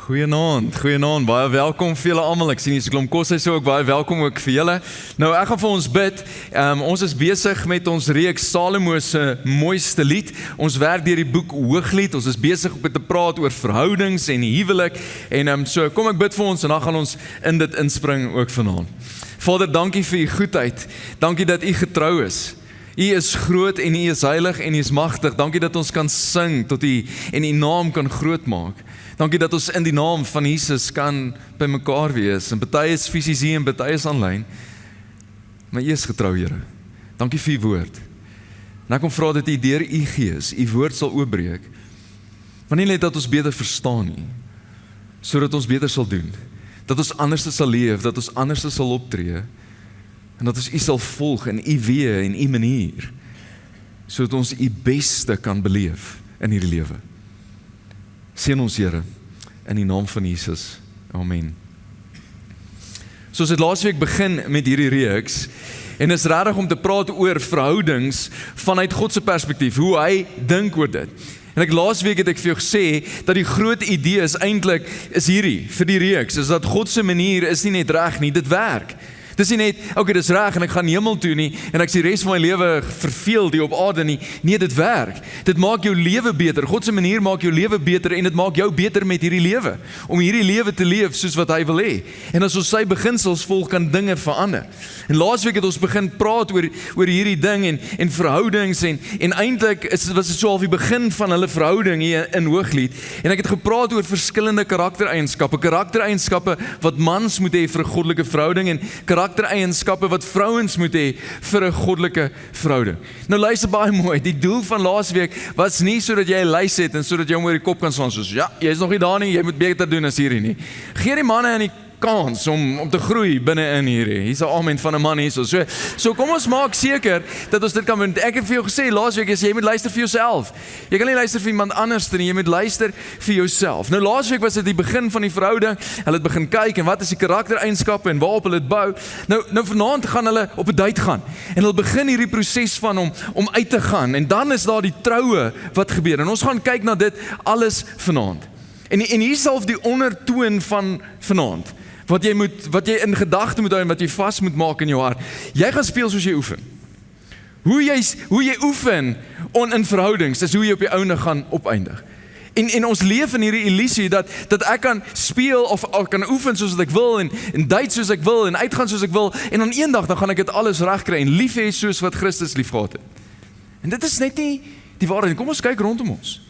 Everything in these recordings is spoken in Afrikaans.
Goeienaand, baie welkom vir julle almal. Ek sien hier 'n klomp kos so ook, baie welkom ook vir julle. Nou ek gaan vir ons bid. Ons is besig met ons reeks Salomo se mooiste lied. Ons werk deur die boek Hooglied. Ons is besig om te praat oor verhoudings en huwelik. En so kom ek bid vir ons en dan gaan ons in dit inspring ook vanaand. Vader, dankie vir u goedheid. Dankie dat u getrou is. U is groot en u is heilig en u is magtig. Dankie dat ons kan sing tot u en u naam kan groot maak. Dankie dat ons in die naam van Jesus kan by mekaar wees. En party is fisies hier en party is aanlyn. Maar u is getrou, Here. Dankie vir u woord. En ek kom vra dat u deur u gees, u woord sal oopbreek. Want nie net dat ons beter verstaan nie, sodat ons beter sal doen. Dat ons anders sal leef, dat ons anders sal optree. En dat ons u sal volg in u weë en u manier, sodat ons u beste kan beleef in hierdie lewe. Seën ons, Here, in die naam van Jesus. Amen. Soos het laasweek begin met hierdie reeks, en is regtig om te praat oor verhoudings vanuit God se perspektief, hoe hy dink oor dit. En laasweek het ek vir jou gesê, dat die groot idee is eintlik, is hierdie, vir die reeks, is dat God se manier is nie net reg nie, dit werk. Dis nie net, okay, dis reg en ek gaan hemel toe nie en ek is die res van my lewe verveel die op aarde nie. Nee, dit werk. Dit maak jou lewe beter. God se manier maak jou lewe beter en dit maak jou beter met hierdie lewe. Om hierdie lewe te leef soos wat hy wil hê. En as ons sy beginsels volg, kan dinge verander. En laasweek het ons begin praat oor hierdie ding en verhoudings en eintlik was dit so half die begin van hulle verhouding hier in Hooglied. En ek het gepraat oor verskillende karaktereienskappe wat mans moet hê vir 'n goddelike verhouding en karaktereienskappe wat vrouens moet hê vir 'n goddelike verhouding. Nou luister baie mooi, die doel van laasweek was nie sodat jy 'n lys het en sodat jy hom oor die kop kan slaan soos, ja, jy is nog nie daar nie, jy moet beter doen as hierdie nie. Gee die manne in die kans om te groei binne-in hierdie. Hier's 'n amen van 'n man hierso. So kom ons maak seker dat ons dit kan doen. Ek het vir jou gesê laasweek jy moet luister vir jouself. Jy kan nie luister vir iemand anders nie, jy moet luister vir jouself. Nou laasweek was dit die begin van die verhouding. Hulle het begin kyk en wat is die karaktereienskappe en waarop hulle dit bou. Nou vanaand gaan hulle op 'n date gaan. En hulle begin hierdie proses van om uit te gaan en dan is daar die troue wat gebeur. En ons gaan kyk na dit alles vanaand. En hier sal die ondertoon van vanaand. Wat jy in gedagte moet hou en wat jy vas moet maak in jou hart. Jy gaan speel soos jy oefen. Hoe jy oefen in verhoudings, is hoe jy op die ouene gaan opeindig. En ons leef in hierdie illusie dat ek kan speel of kan oefen soos wat ek wil en date soos ek wil en uitgaan soos ek wil en dan eendag dan gaan ek dit alles reg kry en lief hê soos wat Christus lief gehad het. En dit is net nie die waarheid. Kom ons kyk rondom ons.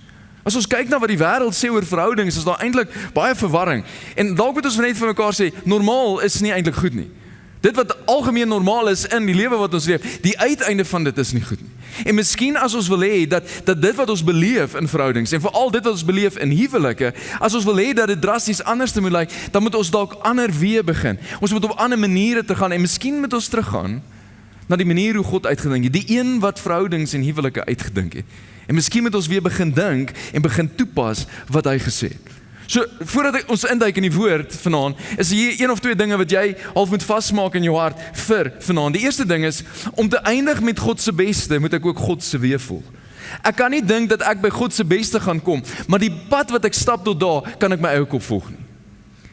As ons kyk na wat die wêreld sê oor verhoudings, is daar eintlik baie verwarring. En dalk moet ons net vir mekaar sê, normaal is nie eintlik goed nie. Dit wat algemeen normaal is in die lewe wat ons leef, die uiteinde van dit is nie goed nie. En miskien as ons wil hê dat dit wat ons beleef in verhoudings, en veral dit wat ons beleef in huwelike, as ons wil hê dat dit drasties anders te moet lyk, dan moet ons dalk ander weë begin. Ons moet op ander maniere te gaan, en miskien moet ons teruggaan na die manier hoe God uitgedink het, die een wat verhoudings en huwelike uitgedink het. En miskien moet ons weer begin dink en begin toepas wat hy gesê het. So, voordat ons induik in die woord vanaand, is hier een of twee dinge wat jy half moet vasmaak in jou hart vir vanaand. Die eerste ding is, om te eindig met God se beste, moet ek ook God se weë volg. Ek kan nie dink dat ek by God se beste gaan kom, maar die pad wat ek stap tot daar, kan ek my eie kop volg nie.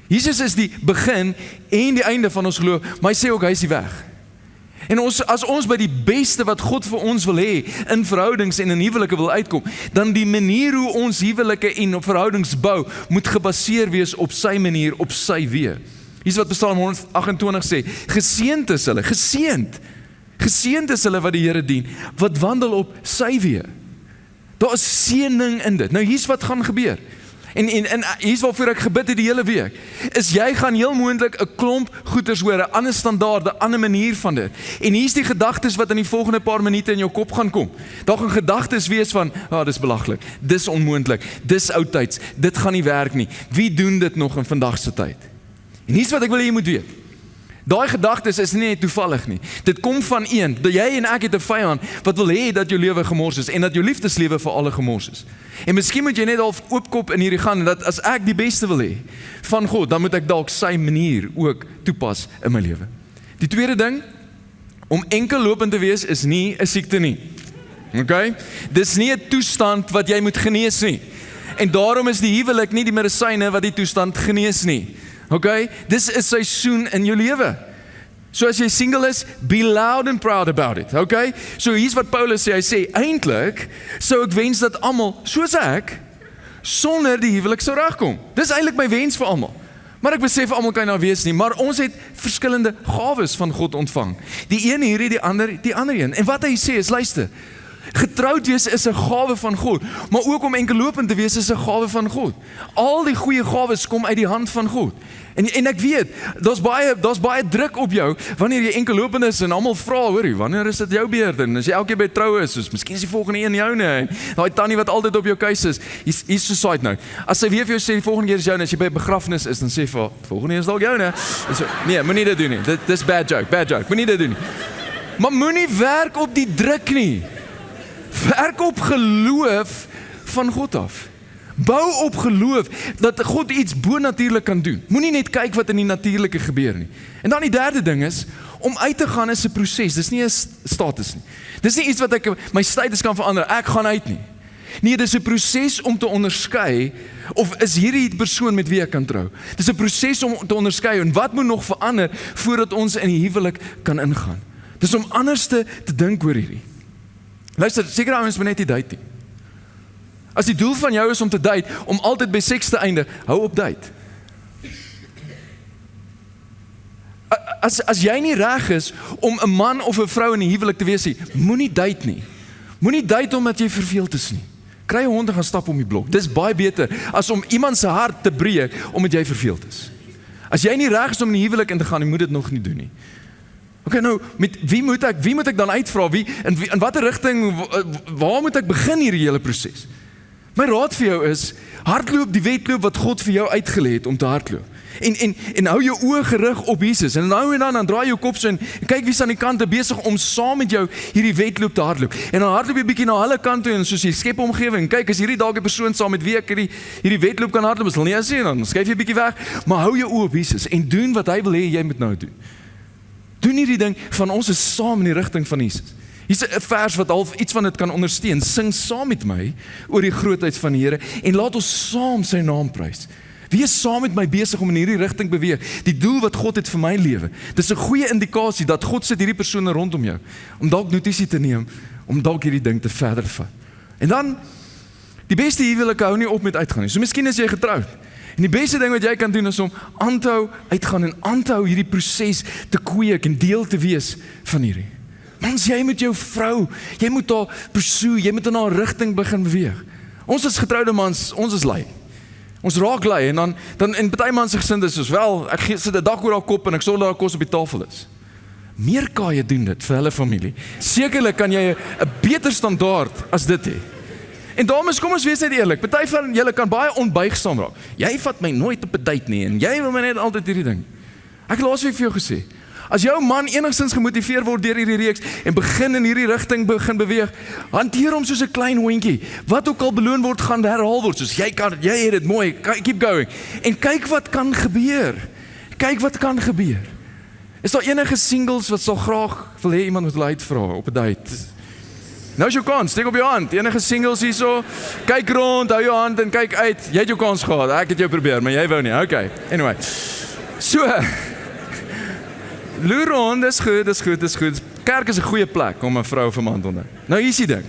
Jesus is die begin en die einde van ons geloof, maar hy sê ook, hy is die weg. En as ons by die beste wat God vir ons wil hê, in verhoudings en in huwelike wil uitkom, dan die manier hoe ons huwelike en op verhoudings bou, moet gebaseer wees op sy manier, op sy weë. Hier is wat Psalm 128 sê, geseënd is hulle, geseënd is hulle wat die Here dien, wat wandel op sy weë. Daar is seëning in dit. Nou hier's wat gaan gebeur. En hier's waarvoor ek gebid het die hele week, is jy gaan heel moontlik 'n klomp goeters hoor, 'n ander standaard, 'n ander manier van dit. En hier's die gedagtes wat in die volgende paar minute in jou kop gaan kom. Daar gaan gedagtes wees van, dis belaglik, dis onmoontlik, dis oudtyds, dit gaan nie werk nie. Wie doen dit nog in vandag se tyd? En hier's wat ek wil hê jy moet weet. Daai gedagtes is nie toevallig nie. Dit kom van een, dat jy en ek het 'n vyand wat wil hê dat jou lewe gemors is en dat jou liefdeslewe vir alle gemors is. En miskien moet jy net half oopkop in hierdie gaan en dat as ek die beste wil hê van God, dan moet ek dalk sy manier ook toepas in my lewe. Die tweede ding, om enkel lopend te wees is nie 'n siekte nie. Okay? Dis nie 'n toestand wat jy moet genees nie. En daarom is die huwelik nie die medisyne wat die toestand genees nie. Okay? Dis 'n seisoen in jou lewe. So as jy single is, be loud and proud about it, okay? So hier's wat Paulus sê, hy sê, eintlik sou ek wens dat almal, soos ek, sonder die huwelik sou regkom. Dis eintlik my wens vir almal. Maar ek besef almal kan nou wees nie, maar ons het verskillende gawes van God ontvang. Die een hierdie, die ander een. En wat hy sê is, luister, getroud wees is 'n gawe van God, maar ook om enkellopend te wees is 'n gawe van God. Al die goeie gawes kom uit die hand van God. En ek weet, daar's baie druk op jou wanneer jy enkellopend is en almal vra, hoorie, wanneer is dit jou beurt? En as jy elke keer by troue is, soos miskien is die volgende een joune. En daai tannie wat altyd op jou keus is, hier's so side note. As sy weer vir jou sê die volgende keer is joune, as jy by 'n begrafnis is, dan sê vir haar, volgende is dalk joune. So, nee, moenie dit doen nie. Dis bad joke. Moenie dit doen nie. Maar moenie werk op die druk nie. Werk op geloof van God af. Bou op geloof dat God iets bonatuurlik kan doen. Moenie net kyk wat in die natuurlike gebeur nie. En dan die derde ding is, om uit te gaan is 'n proses. Dis nie 'n status nie. Dis nie iets wat ek my status kan verander. Ek gaan uit nie. Nee, dis 'n proses om te onderskei of is hierdie persoon met wie ek kan trou. Dis 'n proses om te onderskei en wat moet nog verander voordat ons in die huwelik kan ingaan. Dis om anders te dink oor hierdie. Luister, seker ouens moet net nie date nie. As die doel van jou is om te date, om altyd by seks te eindig, hou op date. As jy nie reg is om 'n man of 'n vrou in 'n huwelik te wees nie, moenie date nie. Moenie date omdat jy verveeld is nie. Kry 'n hond en gaan stap om die blok. Dis baie beter as om iemand se hart te breek omdat jy verveeld is. As jy nie reg is om in die huwelik in te gaan, jy moet dit nog nie doen nie. Okay, nou, met wie moet ek dan uitvra? In watter rigting, waar moet ek begin hierdie hele proses? My raad vir jou is, hardloop die wedloop wat God vir jou uitgelê het om te hardloop. En hou jou oë gerig op Jesus. En nou en dan draai jou kop so en kyk wie's aan die kante besig om saam met jou hierdie wedloop te hardloop. En dan hardloop jy bietjie na hulle kant toe en soos jy skep omgewing. Kyk, as hierdie dalk 'n persoon saam met wie ek hierdie wedloop kan hardloop, is hulle nie as nie, dan skuif jy bietjie weg, maar hou jou oë op Jesus en doen wat hy wil hê jy moet nou doen. Doen hierdie ding van ons is saam in die rigting van Jesus. Hier's 'n vers wat half iets van dit kan ondersteun. Sing saam met my oor die grootheid van die Here en laat ons saam sy naam prys. Wie is saam met my besig om in hierdie rigting beweeg? Die doel wat God het vir my lewe. Dis 'n goeie indikasie dat God sit hierdie persone rondom jou om dalk notisie te neem, om dalk hierdie ding te verder vat. En dan die beste huwelike hou nie op met uitgaan nie. So miskien is jy getroud. En die beste ding wat jy kan doen is om aan te hou uitgaan en aan te hou hierdie proses te kweek en deel te wees van hierdie. Mans, jy met jou vrou, jy moet haar pursue, jy moet in haar rigting begin beweeg. Ons as getroude mans, ons is lui. Ons raak lui en dan en party man se gesin is soos wel, ek sit 'n dak oor haar kop en ek sorg dat daar kos op die tafel is. Meer kaaie doen dit vir hulle familie. Sekerlik kan jy 'n beter standaard as dit hê. En dames, kom ons wees net eerlik. Party van julle kan baie onbuigsaam raak. Jy vat my nooit op 'n date nie en jy wil my net altyd hierdie ding. Ek het laasweek vir jou gesê, as jou man enigstens gemotiveer word deur hierdie reeks en begin in hierdie rigting begin beweeg, hanteer hom soos 'n klein hondjie. Wat ook al beloon word, gaan herhaal word. Soos jy het dit mooi, keep going. En kyk wat kan gebeur. Kyk wat kan gebeur. Is daar enige singles wat sal graag wil hê iemand moet hulle uitvra op 'n date? Nou is jou kans, steek op jou hand. Enige singles hierso, kyk rond, hou jou hand en kyk uit. Jy het jou kans gehad, ek het jou probeer, maar jy wou nie. Okay, anyway. So, loer rond, dis goed. Kerk is 'n goeie plek om 'n vrou of 'n man te ontmoet. Nou hier is die ding.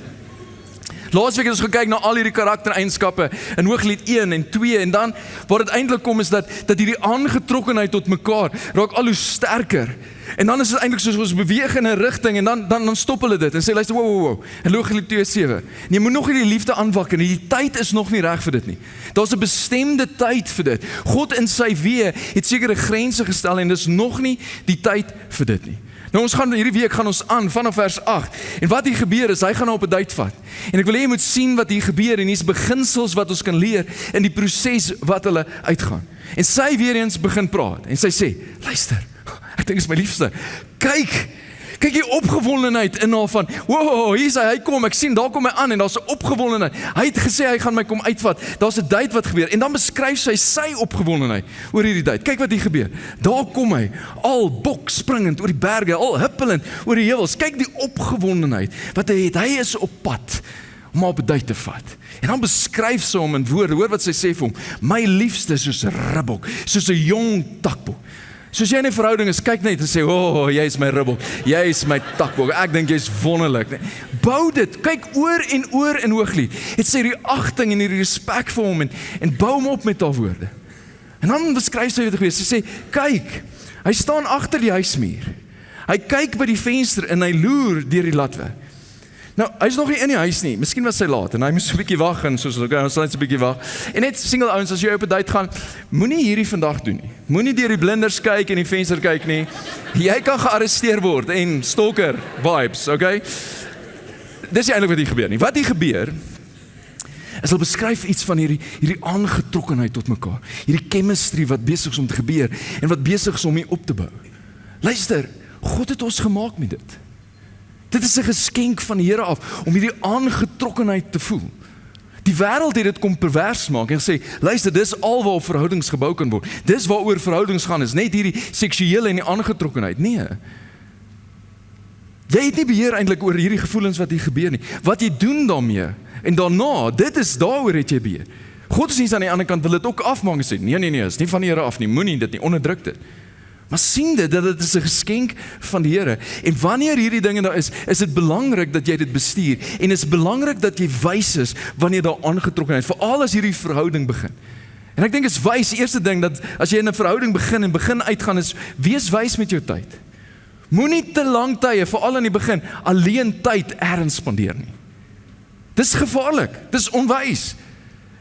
Laasweek het ons gekyk na al hierdie karaktereienskappe in Hooglied 1 en 2 en dan waar dit eintlik kom is dat hierdie aangetrokkenheid tot mekaar raak al hoe sterker. En dan is dit eintlik soos ons beweeg in 'n rigting en dan stop hulle dit en sê luister, wow. In Hooglied 2:7. Jy moet nog hierdie liefde aanwakker en die tyd is nog nie reg vir dit nie. Daar's 'n bestemde tyd vir dit. God in sy weë het sekere grense gestel en dis nog nie die tyd vir dit nie. Nou hierdie week gaan ons aan vanaf vers 8. En wat hier gebeur is, hy gaan nou op 'n date vat. En ek wil hê jy moet sien wat hier gebeur en hier's beginsels wat ons kan leer in die proses wat hulle uitgaan. En sy weer eens begin praat en sy sê, luister, ek dink is my liefste. Kyk die opgewondenheid in haar van, wow, hier is hy kom, ek sien, daar kom hy aan en daar's 'n opgewondenheid. Hy het gesê hy gaan my kom uitvat. Daar's 'n date wat gebeur en dan beskryf sy opgewondenheid oor hierdie date. Kyk wat hier gebeur. Daar kom hy, al bok springend oor die berge, al huppelend oor die heuwels. Kyk die opgewondenheid wat hy het. Hy is op pad om haar op 'n date te vat. En dan beskryf sy hom in woorde, hoor wat sy sê vir hom, my liefste soos 'n ribbok, soos 'n jong takbok. Soos jy in 'n verhouding is, kyk net en sê, jy is my ribbok, jy is my takbok, ek dink jy is wonderlik. Bou dit, kyk oor en oor in Hooglied. Het sy die agting en die respek vir hom en bou hom op met haar woorde. En dan beskryf sy wat gewees. Sy sê, kyk, hy staan agter die huismuur. Hy kyk by die venster en hy loer deur die latwerk. Nou, hy is nog nie in die huis nie. Miskien was sy laat en hy moes 'n bietjie wag en soos okay, ons sal net 'n bietjie wag. En net single ouens, as jy op 'n date gaan, moenie hierdie vandag doen nie. Moenie deur die blinders kyk en die venster kyk nie. Jy kan gearresteer word en stalker vibes, okay? Dis nie eintlik wat hier gebeur nie. Wat hier gebeur is hulle beskryf iets van hierdie aangetrokkenheid tot mekaar. Hierdie chemistry wat besig is om te gebeur en wat besig is om hier op te bou. Luister, God het ons gemaak met dit. Dit is 'n geskenk van die Here af, om hierdie aangetrokkenheid te voel. Die wêreld het dit kom pervers maak en sê, luister, dis alwaar verhoudings gebou kan word. Dis waaroor verhoudings gaan, is net hierdie seksuele en die aangetrokkenheid. Nee. Jy het nie beheer eintlik oor hierdie gevoelens wat hier gebeur nie. Wat jy doen daarmee, en daarna, daaroor het jy beheer. God is nie aan die ander kant, wil dit ook afmaak en sê, nee, is nie van die Here af nie, moenie dit nie, onderdruk dit. Maar sien dit, dat dit is 'n geskenk van die Here. En wanneer hierdie dinge daar is dit belangrik dat jy dit bestuur. En is belangrik dat jy wys is wanneer daar aangetrokkenheid, veral as hierdie verhouding begin. En ek dink is wys, die eerste ding, dat as jy in 'n verhouding begin uitgaan, is wees wys met jou tyd. Moenie te lang tye, veral in die begin, alleen tyd ergens spandeer nie. Dis gevaarlik, dis onwys.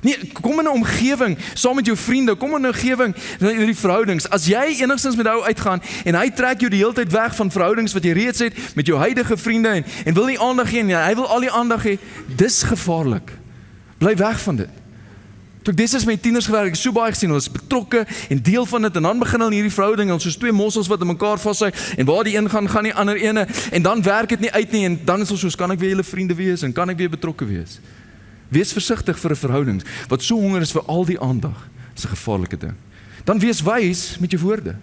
Nee, kom in 'n omgewing, saam met jou vriende, kom in 'n omgewing, in die verhoudings, as jy enigstens met hom uitgaan, en hy trek jou die hele tyd weg van verhoudings wat jy reeds het, met jou huidige vriende, en wil nie aandag gee, en hy wil al die aandag hê, dis gevaarlik. Bly weg van dit. Toe ek destyds met tieners gewerk, ek so baie gesien, hulle is betrokke, en deel van dit, en dan begin hulle hierdie verhouding, en soos twee mossels wat in mekaar vashou, en waar die een gaan die ander ene, en dan werk dit nie uit nie, en dan is ons soos, kan ek weer julle vriende wees, en kan ek weer betrokke wees? Wees versigtig vir 'n verhouding, wat so honger is vir al die aandag, is 'n gevaarlike ding. Dan wees wys met jou woorde.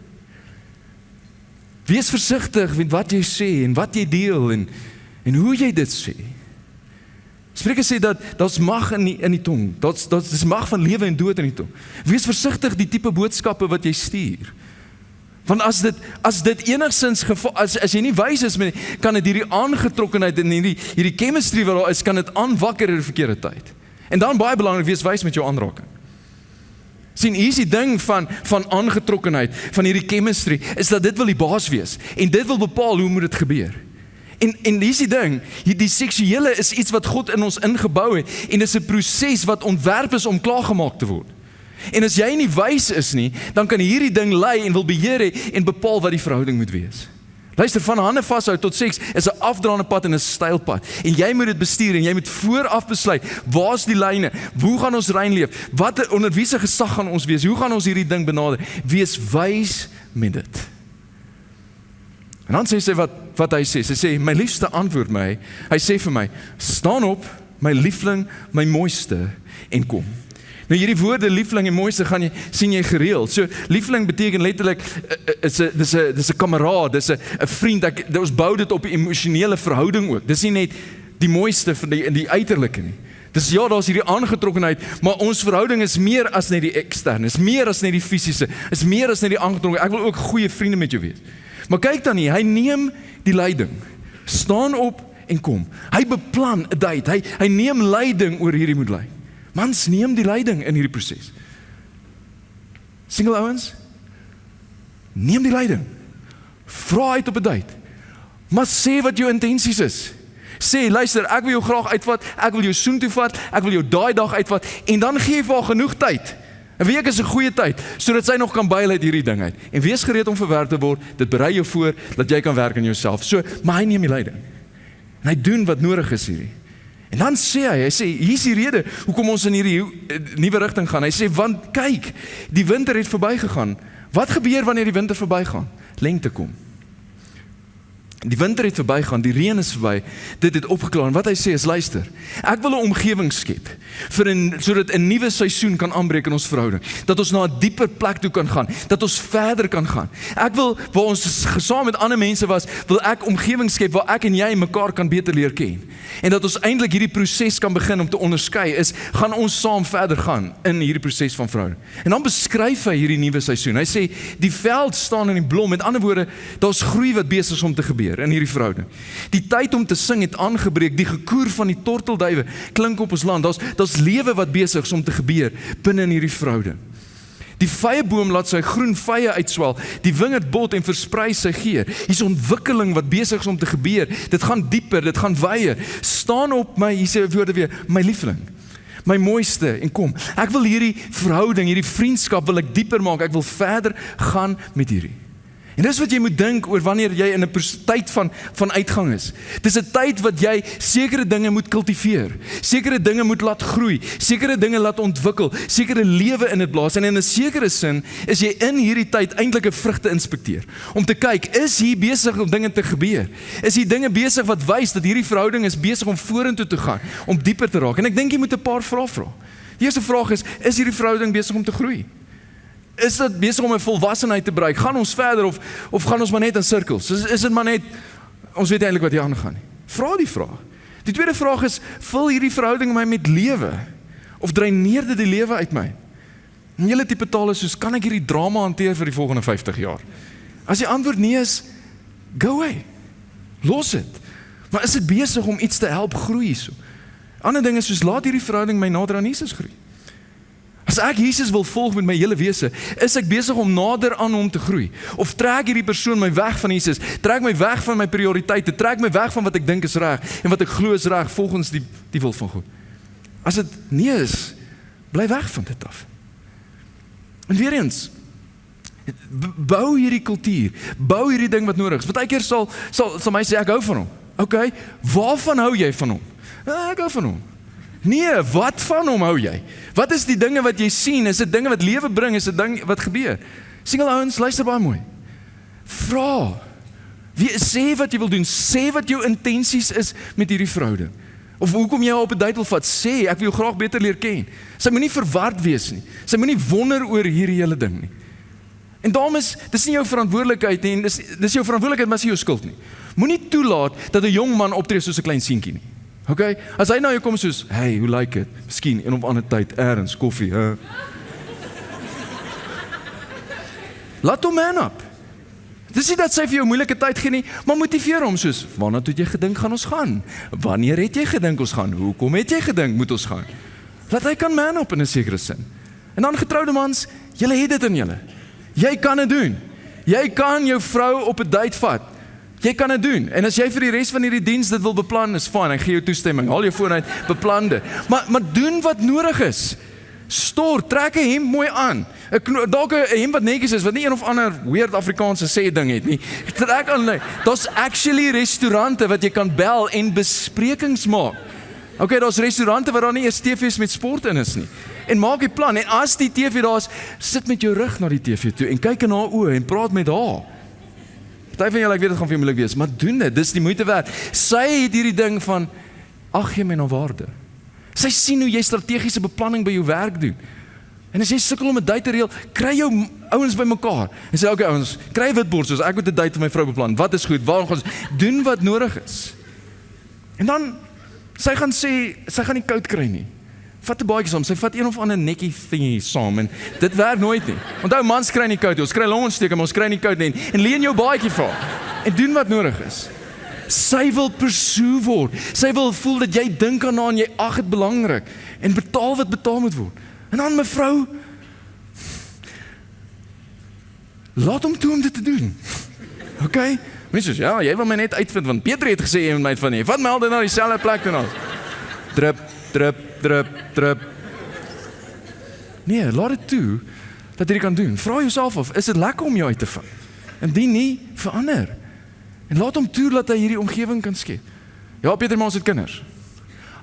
Wees versigtig met wat jy sê, en wat jy deel, en hoe jy dit sê. Spreuke sê dat daar's mag in die tong, dis mag van lewe en dood in die tong. Wees versigtig die tipe boodskappe wat jy stuur. Want as dit enigstens as jy nie wys is met, kan dit hierdie aangetrokkenheid en hierdie chemistry wat daar is, kan dit aanwakker in die verkeerde tyd. En dan baie belangrik, wees wys met jou aanraking. Sien, hier is die ding van aangetrokkenheid, van hierdie chemistry, is dat dit wil die baas wees. En dit wil bepaal hoe moet dit gebeur. En hier is die ding, die seksuele is iets wat God in ons ingebou het, en is 'n proses wat ontwerp is om klaargemaak te word. En as jy nie wys is nie, dan kan hierdie ding lei en wil beheer hê en bepaal wat die verhouding moet wees. Luister, van hande vashou tot seks is 'n afdraande pad en 'n styl pad. En jy moet dit bestuur en jy moet vooraf besluit, waar's die lyne? Hoe gaan ons rein leef? Onder wie se gesag gaan ons wees? Hoe gaan ons hierdie ding benader? Wees wys met dit. En dan sê sy wat hy sê. Sy sê, my liefste antwoord my. Hy sê vir my, staan op, my liefling, my mooiste, en kom. Nou hierdie woorde liefling en mooiste sien jy gereeld. So liefling beteken letterlik dis 'n kameraad, dis 'n vriend. Ons bou dit op 'n emosionele verhouding ook. Dis nie net die mooiste van die uiterlike nie. Dis daar's hierdie aangetrokkenheid, maar ons verhouding is meer as net die eksterne, is meer as net die fisiese, is meer as net die aangetrokkenheid. Ek wil ook goeie vriende met jou wees. Maar kyk dan hier, hy neem die leiding. Staan op en kom. Hy beplan 'n date. Hy neem leiding oor hierdie moet lei. Mans, neem die leiding in hierdie proses. Single ouens, neem die leiding. Vra uit op 'n date. Maar sê wat jou intensies is. Sê, luister, ek wil jou graag uitvat, ek wil jou soontoe vat, ek wil jou daai dag uitvat, en dan gee jy vir haar genoeg tyd. 'n week is 'n goeie tyd, sodat sy nog kan byl uit hierdie ding uit. En wees gereed om verwerk te word, dit berei jou voor, dat jy kan werk aan jouself. So, maar hy neem die leiding. En hy doen wat nodig is hierdie. En dan sê hy sê, hier is die rede, hoekom ons in hierdie nuwe rigting gaan. Hy sê, want kyk, die winter het verbygegaan. Wat gebeur wanneer die winter verbygaan? Lente kom. Die winter het verbygaan, die reën is verby, dit het opgeklaar. En wat hy sê is, luister, ek wil 'n omgewing skep, sodat 'n nuwe seisoen kan aanbreek in ons verhouding, dat ons na 'n dieper plek toe kan gaan, dat ons verder kan gaan. Ek wil, waar ons saam met ander mense was, wil ek omgewing skep, waar ek en jy mekaar kan beter leer ken. En dat ons eintlik hierdie proses kan begin om te onderskei, is, gaan ons saam verder gaan in hierdie proses van verhouding. En dan beskryf hy hierdie nuwe seisoen. Hy sê, die veld staan in die blom, met ander woorde, daar's groei wat besig is om te gebeur in hierdie verhouding. Die tyd om te sing het aangebreek, die gekoer van die tortelduwe klink op ons land, daar's lewe wat besig is om te gebeur binne in hierdie verhouding. Die vyeboom laat sy groen vye uitswel, die wingerd bot en versprei sy geur. Hier's ontwikkeling wat besig is om te gebeur, dit gaan dieper, dit gaan wyer. Staan op my, hier sê woorde weer, my lieveling, my mooiste, en kom, ek wil hierdie verhouding, hierdie vriendskap wil ek dieper maak, ek wil verder gaan met hierdie. En dis wat jy moet dink oor wanneer jy in 'n tyd van uitgang is. Dis 'n tyd wat jy sekere dinge moet kultiveer, sekere dinge moet laat groei, sekere dinge laat ontwikkel, sekere lewe in dit blaas. En in 'n sekere sin is jy in hierdie tyd eintlik 'n vrugte inspekteer, om te kyk, is hier besig om dinge te gebeur? Is hier dinge besig wat wys dat hierdie verhouding is besig om vorentoe te gaan, om dieper te raak? En ek dink jy moet 'n paar vrae vra. Die eerste vraag is hierdie verhouding besig om te groei? Is dit besig om 'n volwassenheid te bereik? Gaan ons verder of gaan ons maar net in sirkels? Is dit maar net, ons weet eintlik wat hier aangaan nie. Vra die vraag. Die tweede vraag is, vul hierdie verhouding my met lewe? Of dreineer dit die lewe uit my? En julle tipe taal is soos, kan ek hierdie drama hanteer vir die volgende 50 jaar? As die antwoord nee is, go away. Los dit. Maar is dit besig om iets te help groei so? Ander ding is soos, laat hierdie verhouding my nader aan Jesus groei. As ek Jesus wil volg met my hele wese, is ek besig om nader aan hom te groei? Of trek hierdie persoon my weg van Jesus, trek my weg van my prioriteite, trek my weg van wat ek dink is reg, en wat ek glo is reg, volgens die wil van God? As dit nie is, bly weg van dit af. En weer eens, bou hierdie kultuur, bou hierdie ding wat nodig is. Partykeer sal my sê, ek hou van hom. Okay, waarvan hou jy van hom? Ek hou van hom. Nee, wat van hom hou jy? Wat is die dinge wat jy sien? Is dit dinge wat lewe bring? Is dit dinge wat gebeur? Single ouens, luister baie mooi. Vra. Sê wat jy wil doen. Sê wat jou intensies is met hierdie verhouding. Of hoekom jy op 'n date wil vat. Sê, ek wil jou graag beter leer ken. Sy moenie verward wees nie. Sy moenie wonder oor hierdie hele ding nie. En daarom dis nie jou verantwoordelikheid nie. Dis jou verantwoordelikheid, maar dis nie jou skuld nie. Moenie toelaat dat 'n jong man optree soos 'n klein seentjie nie. Okay? As hy nou hier kom soos, hey, hoe lyk dit? Miskien een of ander tyd, ergens, koffie, Laat hom man up. Dis nie dat sy vir jou moeilike tyd gee nie, maar motiveer hom soos, waarna toe het jy gedink gaan ons gaan? Wanneer het jy gedink ons gaan? Hoekom het jy gedink moet ons gaan? Laat hy kan man up in 'n sekere sin. En dan getroude mans, julle het dit in julle. Jy kan dit doen. Jy kan jou vrou op 'n date vat. Jy kan dit doen. En as jy vir die res van hierdie diens dit wil beplan, is fyn. Ek gee jou toestemming. Haal jou foon uit, beplan dit. Maar doen wat nodig is. Stort, trek 'n hemp mooi aan. Dalk 'n hemp wat netjies is, wat nie een of ander weird Afrikaanse sê ding het nie. Trek aan. Daar's actually restaurante wat jy kan bel en besprekings maak. Okay, daar's restaurante waar daar nie eers TV's met sport in is nie. En maak die plan. En as die TV daar is, sit met jou rug na die TV toe en kyk in haar oë en praat met haar. Party van julle, ek weet dit gaan vir jou moeilik wees, maar doen dit, dis die moeite werd. Sy het hierdie ding van, ag jy my na waarde. Sy sien hoe jy strategiese beplanning by jou werk doen. En as jy sukkel om 'n date te reël, kry jou ouens by mekaar. En sê, okay ouens, kry 'n witbord soos ek moet 'n date vir my vrou beplan. Wat is goed? Waar gaan ons doen wat nodig is? En dan sy gaan sê, sy gaan nie koud kry nie. Vat 'n baadjie saam, sy vat een of ander netjie dingie saam en dit werk nooit nie. Onthou mans kry nie koud, ons kry longontsteking, maar ons kry nie koud nie. En leen jou baadjie vir en doen wat nodig is. Sy wil pursue word. Sy wil voel dat jy dink aan haar en jy ag dit belangrik en betaal wat betaal moet word. En dan mevrou, laat hom toe om dit te doen. Okay? Mense sê ja, jy wil my net uitvind want Pieter het gesê jy moet my uitvind nie. Vat my altyd na dieselfde plek toe nou. Drip, drip, drip, drip. Nee, laat dit toe dat jy dit kan doen. Vra jouself af, is dit lekker om jou uit te vind? Indien nie, verander. En laat hom toe dat hy hierdie omgewing kan skep. Ja, Pieter, maar ons het kinders.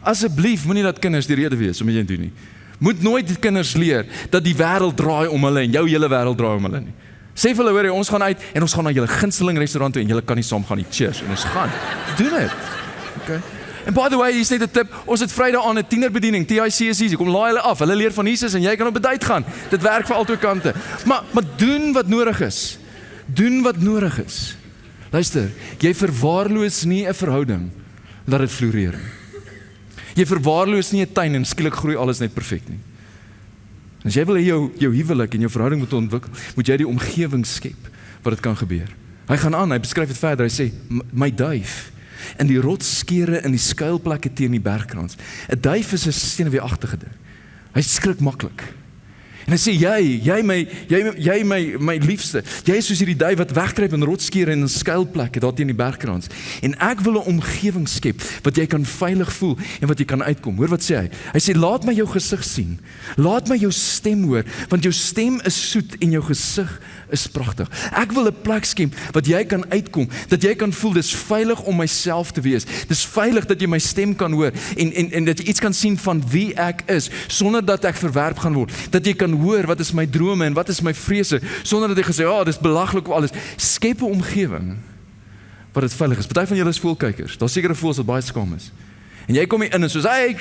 Asseblief, moenie dat kinders die rede wees om jy doen nie. Moet nooit die kinders leer dat die wêreld draai om hulle en jou hele wêreld draai om hulle nie. Sê vir hulle, hoor, ons gaan uit en ons gaan na julle gunsteling restaurant toe en julle kan nie saam gaan nie. Cheers. En ons gaan. Doen dit. Okay. En by the way, hier is net 'n tip. Ons het Vrydag aan 'n tienerbediening, TICSC. Kom laai hulle af. Hulle leer van Jesus en jy kan op 'n date gaan. Dit werk vir albei kante. Maar doen wat nodig is. Doen wat nodig is. Luister, jy verwaarloos nie 'n verhouding dat dit floreer nie. Jy verwaarloos nie 'n tuin en skielik groei alles net perfek nie. As jy wil jou huwelik en jou verhouding moet ontwikkel, moet jy die omgewing skep wat dit kan gebeur. Hy gaan aan, hy beskryf dit verder, hy sê, my duif in die rotskere in die skuilplekke teen die bergkrans. 'n Duif is 'n senuweeagtige ding. Hy skrik maklik. En hy sê, jy my liefste, jy is soos hierdie duif wat wegkruip in rotskere en in skuilplekke daar teen die bergkrans. En ek wil 'n omgewing skep wat jy kan veilig voel en wat jy kan uitkom. Hoor wat sê hy? Hy sê, laat my jou gesig sien. Laat my jou stem hoor, want jou stem is soet en jou gesig is pragtig. Ek wil 'n plek skep wat jy kan uitkom, dat jy kan voel dis veilig om myself te wees. Dis veilig dat jy my stem kan hoor en dat jy iets kan sien van wie ek is sonder dat ek verwerp gaan word. Dat jy kan hoor wat is my drome en wat is my vrese sonder dat jy gesê, dis belaglik of alles. Skep 'n omgewing wat dit veilig is. Party van julle is voëlkykers. Daar's sekere voëls wat baie skaam is. En jy kom hier in en soos, hey,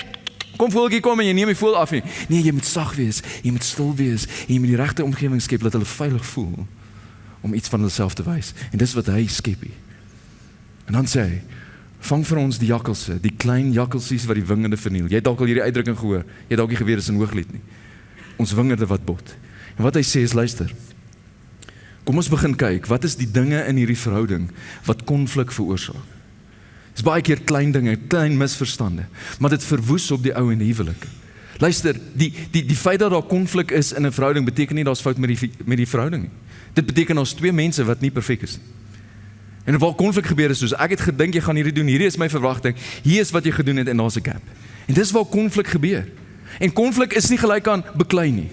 kom voeltjie kom en jy neem die voël af nie. Nee, jy moet sag wees, jy moet stil wees en jy moet die regte omgewing skep dat hulle veilig voel om iets van hulself te wys. En dis wat hy skep hier. En dan sê hy, vang vir ons die jakkalse, die klein jakkalsies wat die wingerde verniel. Jy het dalk al hierdie uitdrukking gehoor. Jy het dalk nie geweet dis in Hooglied nie. Ons wingerde wat bot. En wat hy sê is, luister, kom ons begin kyk, wat is die dinge in hierdie verhouding wat konflik veroorsaak? Dis baie keer klein dinge, klein misverstande, maar dit verwoes op die ou en die huwelike. Luister, die feit dat daar konflik is in 'n verhouding beteken nie daar's fout met die verhouding nie. Dit beteken daar's twee mense wat nie perfek is nie. En waar konflik gebeur is soos, ek het gedink jy gaan hierdie doen, hierdie is my verwagting, hier is wat jy gedoen het en daar's 'n gap. En dis waar konflik gebeur. En konflik is nie gelyk aan beklei nie.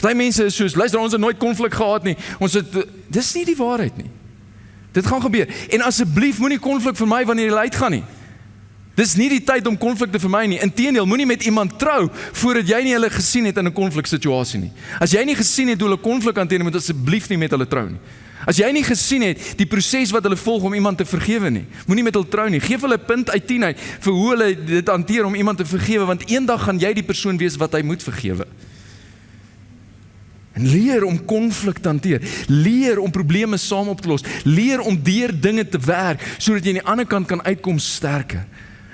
Party mense is soos, luister, ons het nooit konflik gehad nie. Dis nie die waarheid nie. Dit gaan gebeur. En asseblief moenie konflik vir my wanneer jy uitgaan nie. Dis nie die tyd om konflik te vermy nie. Inteendeel, moenie met iemand trou voordat jy nie hulle gesien het in 'n konfliksituasie nie. As jy nie gesien het hoe hulle konflik hanteer, moet asseblief nie met hulle trou nie. As jy nie gesien het die proses wat hulle volg om iemand te vergewe nie, moenie met hulle trou nie. Geef hulle 'n punt uit 10 uit vir hoe hulle dit hanteer om iemand te vergewe, want eendag gaan jy die persoon wees wat hy moet vergewe. En leer om konflik te hanteer, leer om probleme saam op te los, leer om deur dinge te werk, sodat jy aan die ander kant kan uitkom sterker.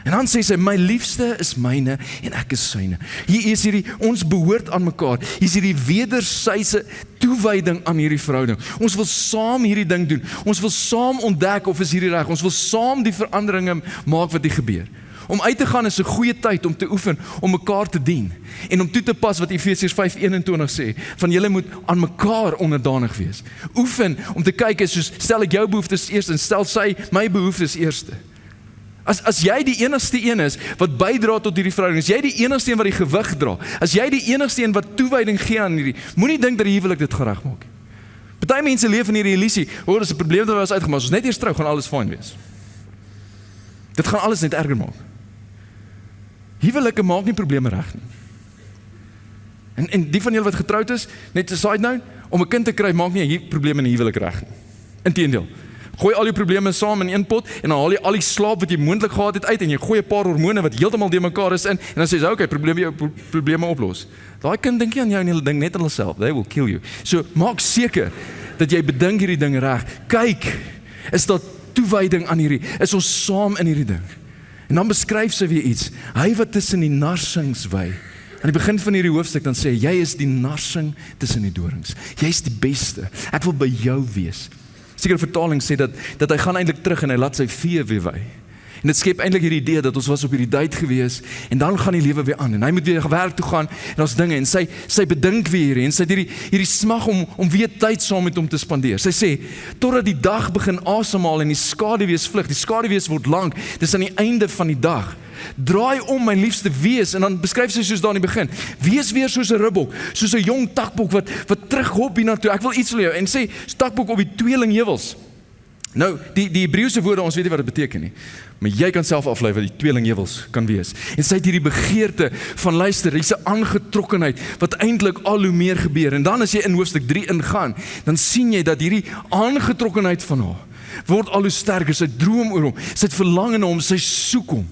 En dan sê sy, my liefste is myne en ek is syne. Hier is hierdie, ons behoort aan mekaar, hier is hierdie wederwysige toewyding aan hierdie verhouding. Ons wil saam hierdie ding doen, ons wil saam ontdek of is hierdie reg, ons wil saam die veranderinge maak wat hier gebeur. Om uit te gaan is 'n goeie tyd om te oefen, om mekaar te dien en om toe te pas wat Efesiërs 5:21 sê, van julle moet aan mekaar onderdanig wees. Oefen om te kyk is soos, stel ek jou behoeftes eers en stel sy my behoeftes eerste. As jy die enigste een is wat bydra tot hierdie verhouding, as jy die enigste een wat die gewig dra, as jy die enigste een wat toewyding gee aan hierdie, moenie dink dat die huwelik dit gereg maak. Party mense leef in hierdie illusie, dis 'n probleem wat ons uitgemaak, as ons net eers trou, gaan alles fyn wees. Dit gaan alles net erger maak. Huwelike maak nie probleme reg nie. En die van julle wat getroud is, net 'n side note, om 'n kind te kry maak nie probleme in 'n huwelik reg nie. Inteendeel. Gooi al die probleme saam in een pot en dan haal jy al die slaap wat jy moontlik gehad het uit en jy gooi 'n paar hormone wat heeltemal de mekaar is in en dan sê jy, okay, probleme oplos. Daai kind dink nie aan jou en hulle dink net aan hulself. They will kill you. So maak seker dat jy bedink hierdie ding reg. Kyk, is daar toewyding aan hierdie? Is ons saam in hierdie ding? En dan beskryf sy weer iets. Hy wat tussen die narsings wy. Aan die begin van hierdie hoofstuk dan sê jy is die narsing tussen die dorings. Jy is die beste. Ek wil by jou wees. Sekere vertaling sê dat hy gaan eintlik terug en hy laat sy vee weer wy. En dit skep eintlik hierdie idee dat ons was op hierdie date gewees en dan gaan die lewe weer aan en hy moet weer werk toe gaan en ons dinge en sy bedink weer hier en sy het hierdie smag om weer tyd saam met hom te spandeer. Sy sê totdat die dag begin asemhaal en die skaduwees vlug. Die skaduwees word lank. Dis aan die einde van die dag. Draai om my liefste wees en dan beskryf sy soos daar in die begin. Wees weer soos 'n ribbok, soos 'n jong takbok wat terughop hiernatoe. Ek wil iets van jou en sê takbok op die tweelingheuwels. Nou, die Hebreëse woorde, ons weet nie wat dit beteken nie. Maar jy kan self aflei wat die tweelingheuwels kan wees. En sy het hierdie begeerte van luister, hierdie aangetrokkenheid, wat eintlik al hoe meer gebeur. En dan as jy in hoofstuk 3 ingaan, dan sien jy dat hierdie aangetrokkenheid van haar, word al hoe sterker, sy droom oor hom, sy het verlang na hom, sy soek hom.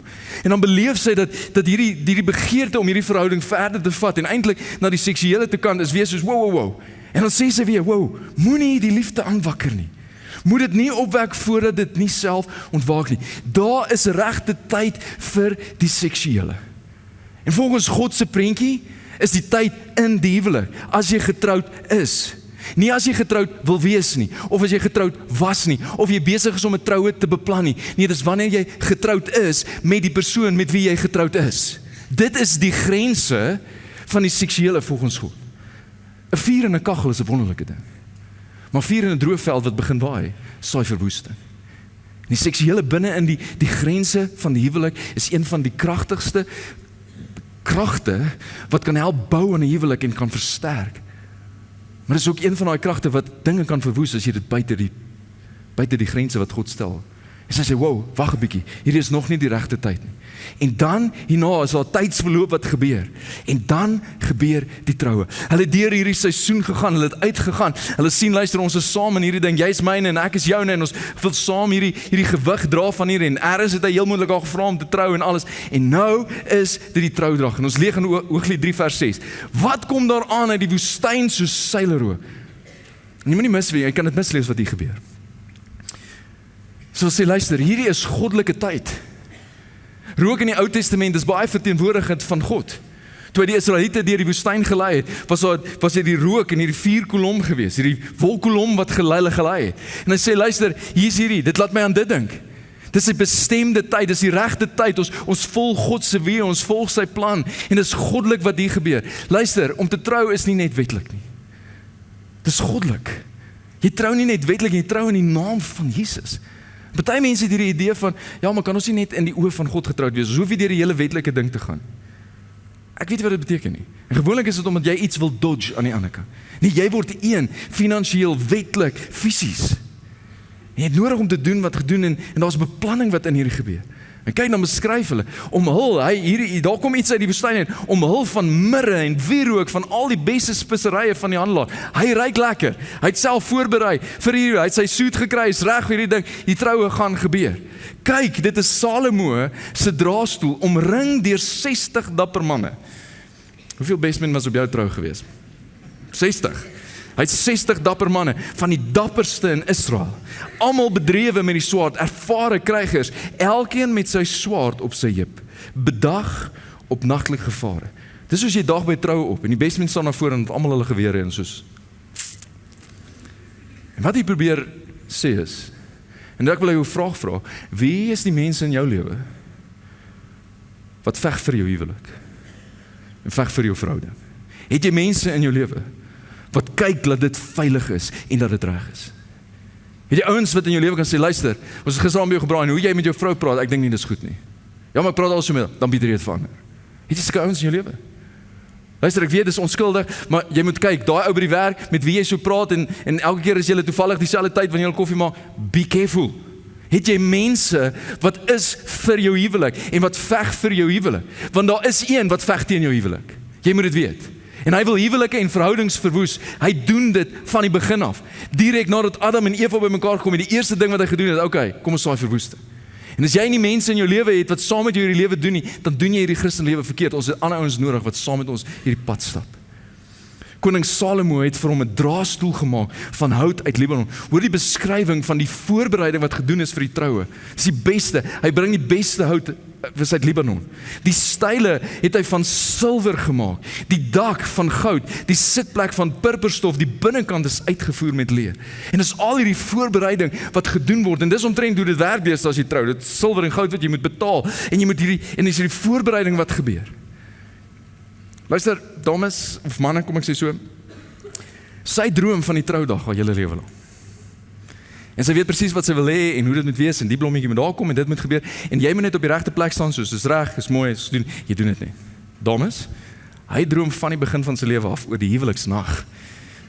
En dan beleef sy dat hierdie begeerte om hierdie verhouding verder te vat, en eintlik na die seksuele te kant is weer soos, wow. En dan sê sy weer, moenie die liefde aanwakker nie. Moet dit nie opwek voordat dit nie self ontwaak nie. Daar is regte tyd vir die seksuele. En volgens God se prentjie is die tyd in die huwelik, as jy getroud is. Nie as jy getroud wil wees nie, of as jy getroud was nie, of jy besig is om 'n troue te beplan nie. Nee, dis wanneer jy getroud is met die persoon met wie jy getroud is. Dit is die grense van die seksuele volgens God. 'n Vuur in 'n kaggel is 'n wonderlike ding. Maar vuur in 'n droë veld wat begin waai, saai verwoesting. Die seksuele binne in die grense van die huwelik is een van die kragtigste kragte wat kan help bou aan 'n huwelik en kan versterk. Maar dit is ook een van daai kragte wat dinge kan verwoes as jy dit buite die grense wat God stel. En sy sê, wag 'n bietjie, hier is nog nie die regte tyd nie. En dan, hierna is daar tydsverloop wat gebeur. En dan gebeur die troue. Hulle het deur hierdie seisoen gegaan, hulle het uitgegaan. Hulle sien, luister, ons is saam in hierdie ding, jy is myne en ek is joune, en ons wil saam hierdie gewig dra van hier, en ergens het hy heel moontlik al gevra om te trou en alles. En nou is dit die troudrag. En ons lees in Hooglied 3 vers 6. Wat kom daar aan uit die woestyn soos seileroe? En jy moet nie miswees, jy kan dit mislees wat hier gebeur. So sê, luister, hierdie is goddelike tyd. Rook in die Ou Testament is baie verteenwoordigend van God. Toe die Israeliete deur die woestyn gelei het, was dit die rook en hierdie vuurkolom gewees, hierdie wolkkolom wat gelei het. En hy sê, luister, hier is hierdie, dit laat my aan dit dink. Dis 'n bestemde tyd, dis die regte tyd, ons volg God se weë, ons volg sy plan, en dis goddelik wat hier gebeur. Luister, om te trou is nie net wetlik nie. Dis goddelik. Jy trou nie net wetlik, jy trou in die naam van Jesus. Party mense het hierdie idee van, ja, maar kan ons nie net in die oë van God getroud wees, ons hoef nie deur die hele wetlike ding te gaan. Ek weet wat dit beteken nie. En gewoonlik is dit omdat jy iets wil dodge aan die ander kant. Nee, jy word een, finansiëel, wetlik, fisies. En jy het nodig om te doen wat gedoen, en daar's beplanning wat in hierdie gebeur. En kyk, dan beskryf hulle, daar kom iets uit die woestyn uit, omhul van mirre en wierook, van al die beste speserye van die handelaar. Hy ruik lekker, hy het self voorberei vir hierdie, hy het sy soet gekry, is reg vir hierdie ding, die troue gaan gebeur. Kyk, dit is Salomo se draagstoel, omring deur 60 dapper manne. Hoeveel bestmen was op jou trou gewees? 60. Hy het 60 dapper manne, van die dapperste in Israel. Almal bedrewe met die swaard, ervare krygers, elkeen met sy swaard op sy heup, bedag op nagtelike gevare. Dis soos jy dag by troue op, en die bestmen staan na voor en het almal hulle gewere en soos. En wat hy probeer sê is, en ek wil jou 'n vraag vra, wie is die mense in jou lewe wat veg vir jou huwelik en veg vir jou verhouding? Het jy mense in jou lewe wat kyk dat dit veilig is en dat dit reg is? Het jy ouens wat in jou lewe kan sê, luister, ons het gister aan by jou gebraai, en hoe jy met jou vrou praat, ek dink nie dis goed nie. Ja, maar ek praat al so mee, dan bied jy dit verander. Het jy sulke ouens in jou lewe? Luister, ek weet, dis onskuldig, maar jy moet kyk, daai ou by die werk, met wie jy so praat, en elke keer as jy toevallig dieselfde tyd wanneer jy koffie maak, be careful. Het jy mense wat is vir jou huwelik, en wat veg vir jou huwelik? Want daar is een wat veg teen jou huwelik. Jy moet dit weet. En hy wil huwelike en verhoudings verwoes. Hy doen dit van die begin af. Direk nadat Adam en Eva by mekaar gekom het, die eerste ding wat hy gedoen het, okay, kom ons saai verwoeste. En as jy nie mense in jou lewe het wat saam met jou hierdie lewe doen nie, dan doen jy hierdie Christelike lewe verkeerd. Ons het ander ouens nodig wat saam met ons hierdie pad stap. Koning Salomo het vir hom 'n draagstoel gemaak van hout uit Libanon. Hoor die beskrywing van die voorbereiding wat gedoen is vir die troue. Dis die beste. Hy bring die beste hout uit Libanon. Die style het hy van silwer gemaak. Die dak van goud, die sitplek van purperstof, die binnekant is uitgevoer met leer. En dis al hierdie voorbereiding wat gedoen word. En dis omtrent hoe dit werk wees as jy trou. Dit is silwer en goud wat jy moet betaal. En dis hierdie voorbereiding wat gebeur. Luister, dames of manne, kom ek sê so, sy droom van die troudag al julle lewe lang. En sy weet presies wat sy wil hê en hoe dit moet wees en die blommetjie moet daar kom en dit moet gebeur en jy moet net op die regte plek staan soos dis reg, is mooi, is doen, jy doen dit nie. Dames, hy droom van die begin van sy lewe af oor die huweliksnag.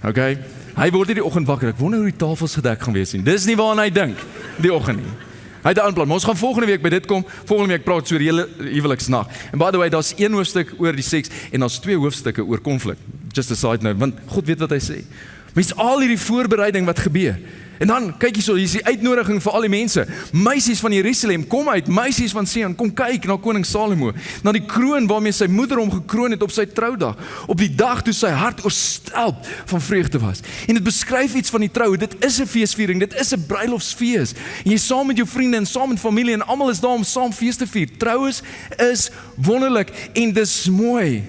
Okay? Hy word hierdie oggend wakker, ek wonder hoe die tafels gedek gaan wees nie. Dis nie waarna hy dink. die oggend nie. Hy het 'n aanplan, maar ons gaan volgende week by dit kom. Volgende week praat so oor die hele huweliksnag. En by the way, daar's 1 hoofstuk oor die seks en daar's 2 hoofstukke oor konflik. Just a side note, want God weet wat hy sê. Maar dis al hierdie voorbereiding wat gebeur. En dan, kyk hierso, hier is die uitnodiging vir al die mense. Meisies van Jerusalem, kom uit, meisies van Sion, kom kyk na koning Salomo, na die kroon waarmee sy moeder hom gekroon het op sy troudag, op die dag toe sy hart oorstelp van vreugde was. En dit beskryf iets van die trou, dit is 'n feesviering, dit is 'n bruilofsfees. En jy saam met jou vriende en saam met familie en almal is daar om saam fees te vier. Troues is wonderlik en dis mooi.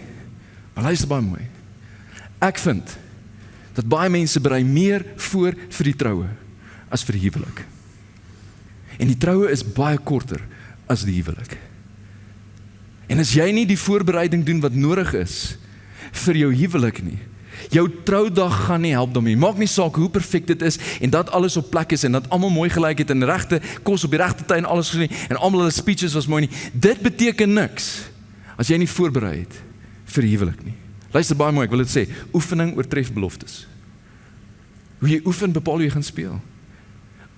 Maar luister baie mooi. Ek vind dat baie mense berei meer voor vir die troue as vir die huwelik. En die troue is baie korter as die huwelik. En as jy nie die voorbereiding doen wat nodig is vir jou huwelik nie, jou troudag gaan nie help daarmee. Maak nie saak hoe perfek dit is en dat alles op plek is en dat almal mooi gelyk het en regte kos op die regte tyd en alles gesien en almal hulle speeches was mooi nie. Dit beteken niks as jy nie voorberei het vir die huwelik nie. Luister baie mooi, ek wil dit sê, oefening oortref beloftes. Hoe jy oefen bepaal hoe jy gaan speel.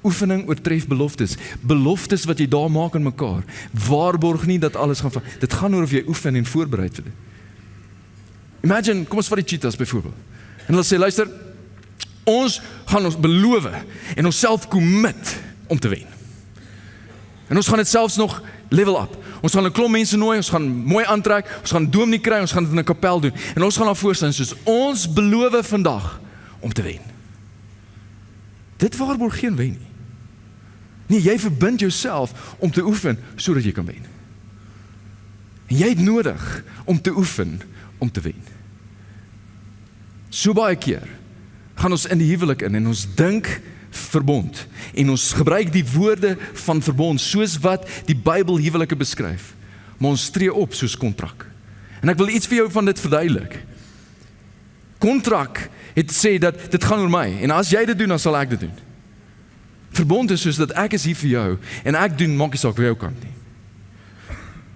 Oefening oortref beloftes. Beloftes wat jy daar maak aan mekaar. Waarborg nie dat alles gaan van. Dit gaan oor of jy oefen en voorbereid vir dit. Imagine, kom ons vat die cheetahs byvoorbeeld. En hulle sê, luister, ons gaan ons beloof en ons self commit om te wen. En ons gaan dit selfs nog level up. Ons gaan 'n klomp mense nooi, ons gaan mooi aantrek, ons gaan dominee kry, ons gaan dit in 'n kapel doen. En ons gaan daarvoor staan soos ons beloof vandag om te wen. Dit waarborg geen wen nie. Nee, jy verbind jouself om te oefen sodat jy kan wen. En jy het nodig om te oefen om te wen. So baie keer gaan ons in die huwelik in en ons dink verbond en ons gebruik die woorde van verbond soos wat die Bybel huwelike beskryf, maar ons tree op soos kontrak. En ek wil iets vir jou van dit verduidelik. Kontrak het sê dat dit gaan oor my en as jy dit doen, dan sal ek dit doen. Verbond is soos dat ek is hier vir jou en ek doen, maak nie saak vir jou kant nie.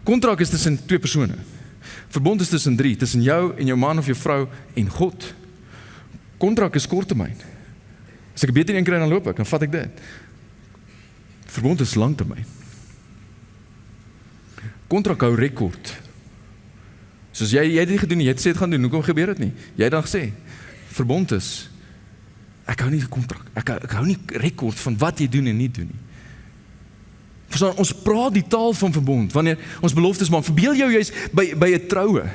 Kontrak is tussen 2 persone. Verbond is tussen 3, tussen jou en jou man of jou vrou en God. Kontrak is korttermyn. As ek beter een kry, dan loop ek, dan vat ek dit. Verbond is langtermyn. Kontrak hou rekord. Soos jy het dit gedoen, jy het sê dit gaan doen, hoekom gebeur dit nie? Jy het dan gesê, verbond is, ek hou nie kontrak, ek hou nie rekord van wat jy doen en nie doen nie. Verstaan, ons praat die taal van verbond, wanneer ons beloftes maak, verbeel jou juist by 'n troue,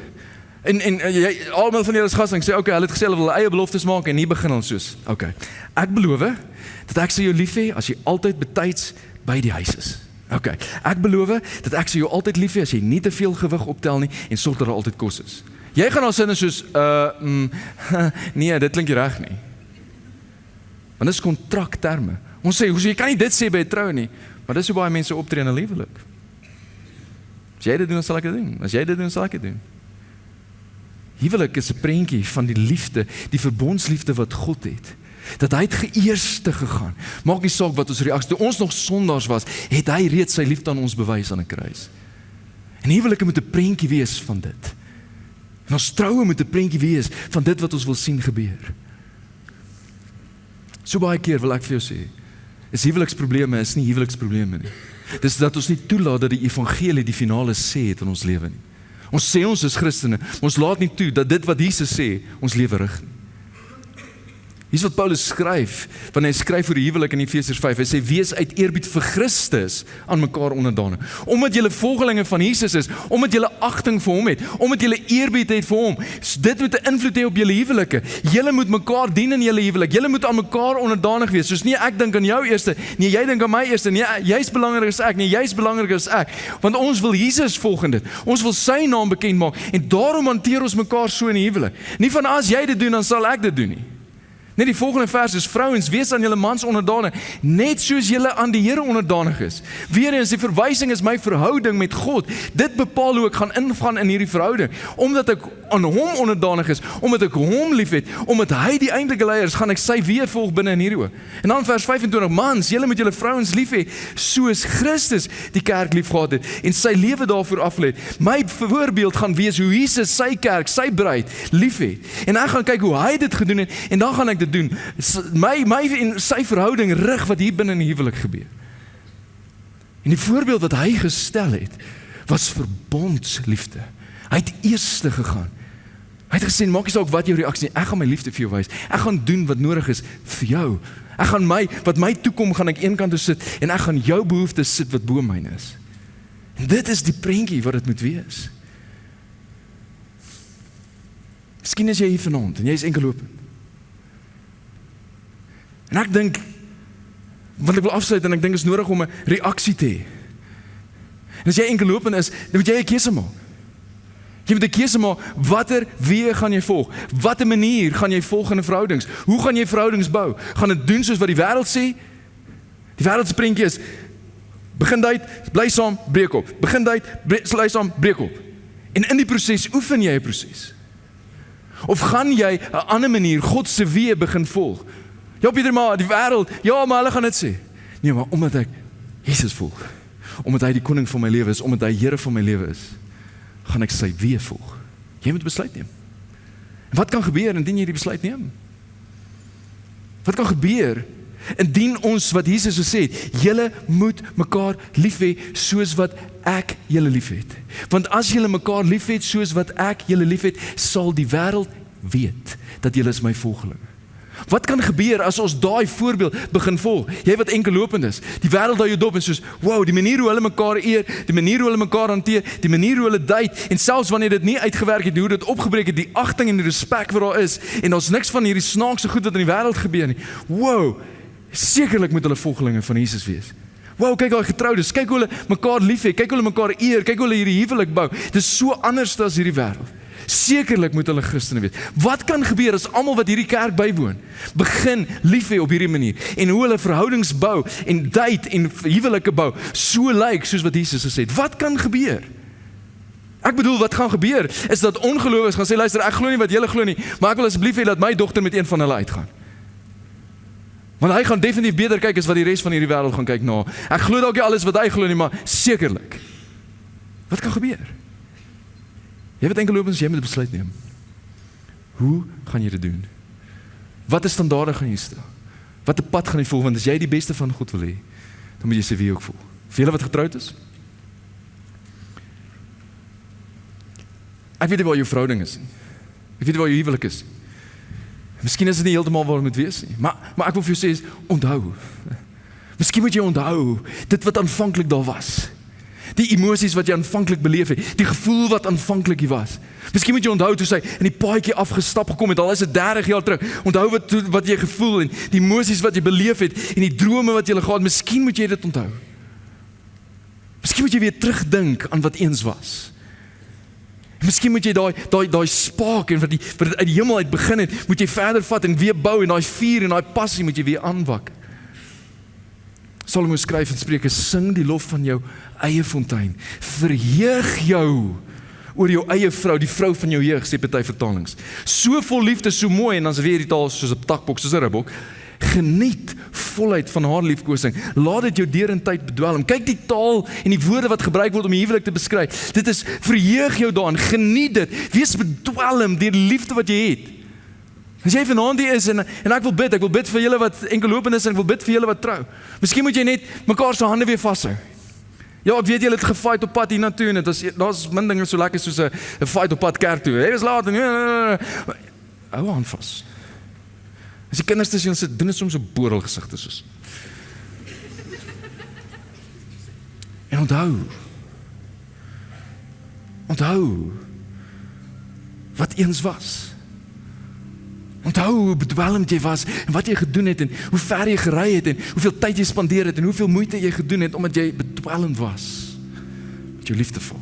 en jy, almal van julle is gaste, en sê, okay, hulle het gesê, hulle wil eie beloftes maak, en hier begin ons soos, okay, ek beloof, dat ek sal jou lief hê, as jy altyd betyds by die huis is. Okay, ek beloof, dat ek sal jou altyd lief hê, as jy nie te veel gewig optel nie, en sorg dat daar altyd kos is. Jy gaan al sinne soos, nee, dit klink nie reg nie. Want dit is kontrakterme. Ons sê, jy kan nie dit sê by 'n troue nie, maar dis hoe baie mense optree in 'n huwelik. As jy dit doen, dan sal ek dit doen. As jy dit doen, sal ek dit doen. Huwelik is 'n prentjie van die liefde, die verbondsliefde wat God het. Dat hy het geëerste gegaan. Maak nie saak wat ons reaksie, toe ons nog sondaars was, het hy reeds sy liefde aan ons bewys aan 'n kruis. En huwelike moet 'n prentjie wees van dit. En ons troue moet 'n prentjie wees van dit wat ons wil sien gebeur. So baie keer wil ek vir jou sê, is huweliksprobleme is nie huweliksprobleme nie. Dis dat ons nie toelaat dat die evangelie die finale sê het in ons lewe nie. Ons sê ons is Christene, maar ons laat nie toe dat dit wat Jesus sê, ons lewe rig nie. Hier is wat Paulus skryf, wanneer hy skryf oor die huwelik in Efesiërs 5, hy sê, wees uit eerbied vir Christus aan mekaar onderdane. Omdat julle volgelinge van Jesus is, omdat julle agting vir hom het, omdat julle eerbied het vir hom, dit moet 'n invloed hê op julle huwelike. Julle moet mekaar dien in julle huwelik, julle moet aan mekaar onderdanig wees, soos nie ek dink aan jou eerste, nie jy dink aan my eerste, nie jy's belangriker as ek, nie jy's belangriker as ek, want ons wil Jesus volg in dit, ons wil sy naam bekend maak, en daarom hanteer ons mekaar so in die huwelik. Nie van as jy dit doen, dan sal ek dit doen nie. Net die volgende vers is, vrouens, wees aan julle mans onderdanig, net soos julle aan die Here onderdanig is. Weereens, die verwysing is my verhouding met God. Dit bepaal hoe ek gaan ingaan in hierdie verhouding. Omdat ek aan hom onderdanig is, omdat ek hom lief het, omdat hy die eintlike leier is, gaan ek sy weë volg binne in hierdie oë. En dan vers 25, mans, julle moet julle vrouens lief hê, soos Christus die kerk lief gehad het, en sy lewe daarvoor afgelê het. My voorbeeld gaan wees hoe Jesus sy kerk, sy bruid, lief het. En ek gaan kyk hoe hy dit gedoen het, en dan gaan ek dit doen. My en sy verhouding rig wat hier binne in die huwelik gebeur. En die voorbeeld wat hy gestel het, was verbondsliefde. Hy het eerste gegaan. Hy het gesê, maak nie saak wat jou reaksie is, ek gaan my liefde vir jou wys. Ek gaan doen wat nodig is vir jou. Ek gaan wat my toekom, gaan ek eenkant toe sit, en ek gaan jou behoeftes sit wat bo myne is. En dit is die prentjie wat dit moet wees. Miskien is jy hier vanaand, en jy is enkelopend. En ek dink, want ek wil afsluit, en ek dink is nodig om 'n reaksie te hê. En as jy enkelopend is, dan moet jy 'n keuse maak. Jy moet 'n keuse maak, watter weë gaan jy volg? Watter manier gaan jy volg in verhoudings? Hoe gaan jy verhoudings bou? Gaan dit doen soos wat die wêreld sê? Die wêreld se prentjie is, begin date, bly saam, breek op. Begin date, bly saam, breek op. En in die proses oefen jy 'n proses. Of gaan jy 'n ander manier, God se weë begin volg? Ja, Pieter, maar die wêreld, ja, maar hulle gaan dit sê. Nee, maar omdat ek Jesus volg, omdat hy die koning van my lewe is, omdat hy Here van my lewe is, gaan ek sy weë volg. Jy moet besluit neem. En wat kan gebeur indien jy die besluit neem? Wat kan gebeur indien ons, wat Jesus so sê, julle moet mekaar lief hê soos wat ek julle lief het. Want as julle mekaar lief het soos wat ek julle lief het, sal die wêreld weet dat julle is my volgelinge. Wat kan gebeur as ons daai voorbeeld begin volg? Jy wat enkelopend is, die wêreld hou jou dop en soos, wow, die manier hoe hulle mekaar eer, die manier hoe hulle mekaar hanteer, die manier hoe hulle date, en selfs wanneer dit nie uitgewerk het, hoe dit opgebreek het, die agting en die respek wat daar is, en daar's niks van hierdie snaakse goed wat in die wêreld gebeur nie. Wow, sekerlik moet hulle volgelinge van Jesus wees. Wow, kyk daai getroudes, kyk hoe hulle mekaar lief het, kyk hoe hulle mekaar eer, kyk hoe hulle hierdie huwelik bou. Dit is so anders as hierdie wêreld. Sekerlik moet hulle Christene wees. Wat kan gebeur as almal wat hierdie kerk bywoon, begin lief hê op hierdie manier, en hoe hulle verhoudings bou, en date, en huwelike bou, so lyk soos wat Jesus gesê het? Wat kan gebeur? Ek bedoel, wat gaan gebeur, is dat ongelowiges gaan sê, luister, ek glo nie wat julle glo nie, maar ek wil asseblief hê dat my dogter met een van hulle uitgaan. Want hy gaan definitief beter kyk as wat die res van hierdie wêreld gaan kyk na. Ek glo dalk nie alles wat hy glo nie, maar sekerlik. Wat kan gebeur? Jy wat enkelopend is, jy moet 'n besluit neem. Hoe gaan jy dit doen? Wat 'n standaarde gaan jy stel? Wat 'n pad gaan jy volg? Want as jy die beste van God wil hê, dan moet jy sy weë ook volg. Vir julle wat getroud is, ek weet nie waar jou verhouding is nie. Ek weet nie waar jou huwelik is nie. Miskien is dit nie heeltemal waar het moet wees nie. Maar ek wil vir jou sê, onthou. Miskien moet jy onthou, dit wat aanvanklik daar was. Die emosies wat jy aanvanklik beleef het, die gevoel wat aanvanklik hier was. Miskien moet jy onthou toe sy in die paadjie afgestap gekom het, al is dit 30 jaar terug. Onthou wat jy gevoel en die emosies wat jy beleef het en die drome wat jy gehad het. Miskien moet jy dit onthou. Miskien moet jy weer terugdink aan wat eens was. Miskien moet jy daai spark en wat dit uit die hemel uit begin het, moet jy verder vat en weer bou en daai vuur en daai passie moet jy weer aanwakker. Salomo skryf in Spreuke, sing die lof van jou eie fontein. Verheug jou oor jou eie vrou, die vrou van jou jeug, sê party vertalings. So vol liefde, so mooi, en dan is weer die taal soos 'n takbok, soos 'n ribbok. Geniet volheid van haar liefkosing. Laat dit jou deur in tyd bedwelm. Kyk die taal en die woorde wat gebruik word om die huwelik te beskryf. Dit is, verheug jou daarin, geniet dit. Wees bedwelm deur die liefde wat jy het. As jy vanaand hier is en ek wil bid vir julle wat enkelopend is en ek wil bid vir julle wat trou. Miskien moet jy net mekaar se hande weer vashou. Ja, ek weet julle het gefight op pad hiernatoe en daar's min dinge so lekker soos 'n fight op pad kerk toe. Jy is laat en hou aan vas. As die kinders tussen sit, doen dit soms so borrel gesigte soos. En onthou wat eens was. Onthou hoe bedwelmd jy was en wat jy gedoen het en hoe ver jy gery het en hoeveel tyd jy spandeer het en hoeveel moeite jy gedoen het omdat jy bedwelmd was met jou liefdevol.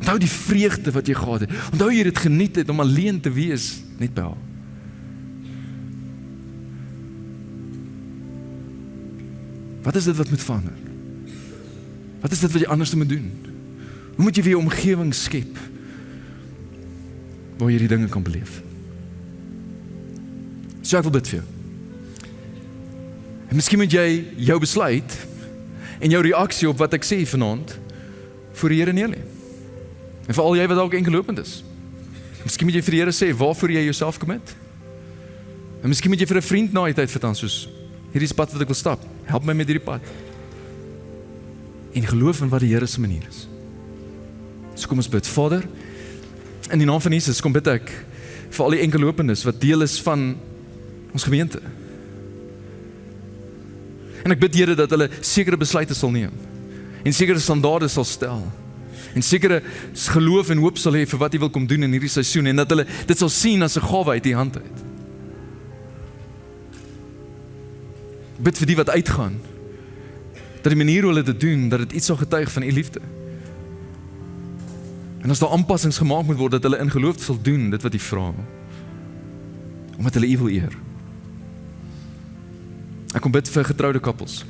Onthou die vreugde wat jy gehad het. Onthou jy het geniet het om alleen te wees net by haar. Wat is dit wat moet verander? Wat is dit wat jy anders moet doen? Hoe moet jy weer 'n omgewing skep waar jy die dinge kan beleef? So ek wil bid vir jou. En miskien moet jy jou besluit en jou reaksie op wat ek sê vanaand voor die Here neerlê. En vir al jy wat dalk enkelopend is. Miskien moet jy vir die Here sê waarvoor jy jouself commit. En miskien moet jy vir 'n vriend na die tyd vertel soos hierdie is pad wat ek wil stap. Help my met hierdie pad. en geloof in wat die Here se manier is. So kom ons bid. Vader, in die naam van Jesus kom bid ek vir al die enkellopendes wat deel is van ons gemeente. En ek bid Here dat hulle sekere besluite sal neem en sekere standaarde sal stel en sekere geloof en hoop sal hê vir wat U wil kom doen in hierdie seisoen en dat hulle dit sal sien as 'n gawe uit U hand uit. Ek bid vir die wat uitgaan, dat die manier hoe hulle dit doen, dat dit iets sal getuig van U liefde. En as daar aanpassings gemaak moet word, dat hulle in geloof sal doen, dit wat U vra, omdat hulle U wil eer. Ek kom bid vir getroude koppels.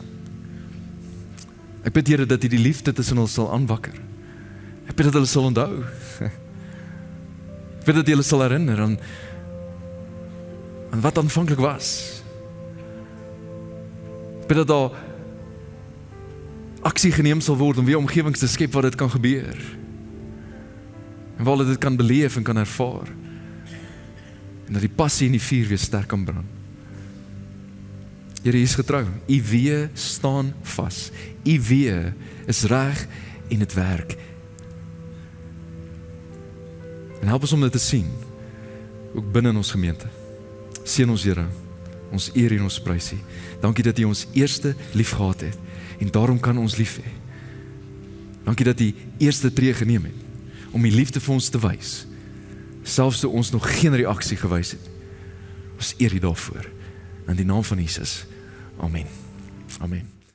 Ek bid Here dat U die liefde tussen hulle sal aanwakker. Ek bid dat hulle sal onthou. Ek bid dat jy hulle sal herinner aan wat aanvanklik was. Ek bid dat daar aksie geneem sal word om weer omgewings te skep waar dit kan gebeur. En waar hulle dit kan beleef en kan ervaar. En dat die passie en die vuur weer sterk kan brand. Here, U is getrou. U weë staan vas. U weë is reg en dit werk. En help ons om dit te sien, ook binne in ons gemeente. Seën ons Here, ons eer en ons prys U. Dankie dat U ons eerste lief gehad het, en daarom kan ons lief hê. Dankie dat U eerste tree geneem het, om U liefde vir ons te wys, selfs toe ons nog geen reaksie gewys het. Ons eer U daarvoor, in die naam van Jesus. Amen. Amen.